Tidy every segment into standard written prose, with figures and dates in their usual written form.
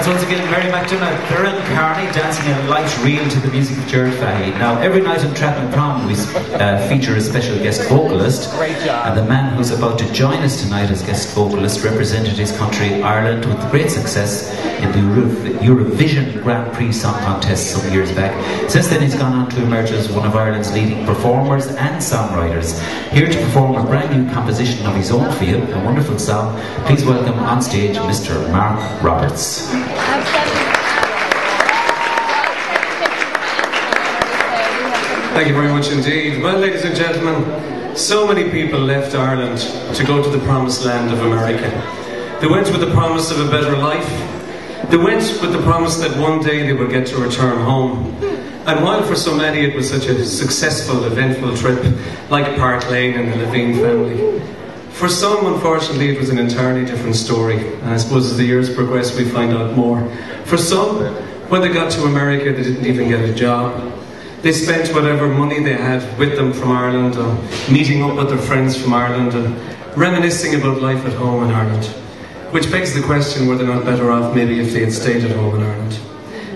once again Mary McDonough, Karen Carney dancing a light reel to the music of Gerard Fahey. Now, every night on Trappin' Prom we feature a special guest vocalist. Great job. And the man who's about to join us tonight as guest vocalist represented his country, Ireland, with great success in the Eurovision Grand Prix Song Contest some years back. Since then he's gone on to emerge as one of Ireland's leading performers and songwriters. Here to perform a brand new composition of his own feel, a wonderful song, please welcome on stage Mr. Mark Roberts. Thank you very much indeed. Well, ladies and gentlemen, so many people left Ireland to go to the promised land of America. They went with the promise of a better life. They went with the promise that one day they would get to return home. And while for so many it was such a successful, eventful trip, like Park Lane and the Levine family, for some, unfortunately, it was an entirely different story. And I suppose as the years progress, we find out more. For some, when they got to America, they didn't even get a job. They spent whatever money they had with them from Ireland, meeting up with their friends from Ireland, and reminiscing about life at home in Ireland. Which begs the question, were they not better off maybe if they had stayed at home in Ireland?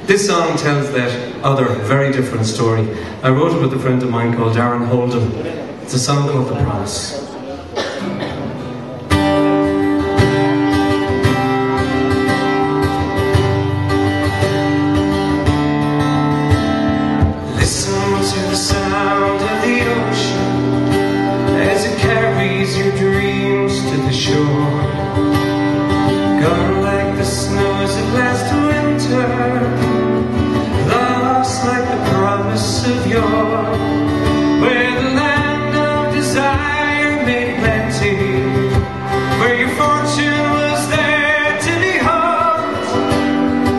This song tells that other, very different story. I wrote it with a friend of mine called Darren Holden. It's a song called The Promise. Gone like the snows of last winter, lost like the promise of yore, where the land of desire made plenty, where your fortune was there to behold,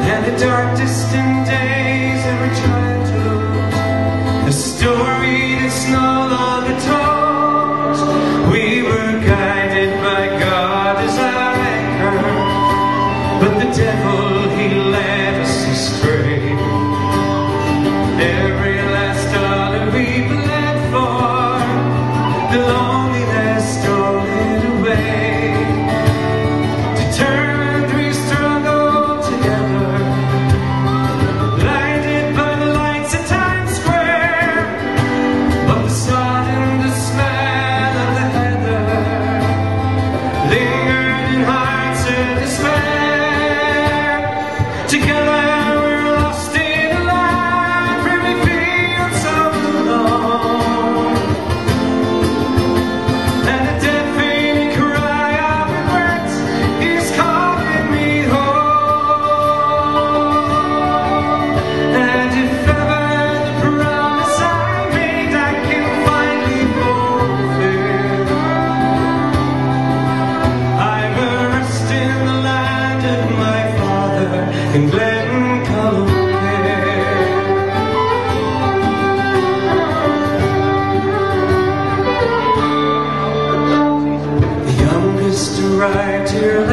and the dark distant days of our childhood, a story that's no longer told. We were guided by God as our anchor, but the devil, he led us astray. Every last dollar we bled for, the loneliness stole it away. Determined we struggled together, blinded by the lights of Times Square, but the sun and the smell of the heather lingered in hearts of despair. Together we're lost in a life where we feel so alone, and the deafening cry of regrets is calling me home. And if ever the promise I made I can finally fulfill, I will rest in the land of my father in Glen Colombier. The youngest arrived here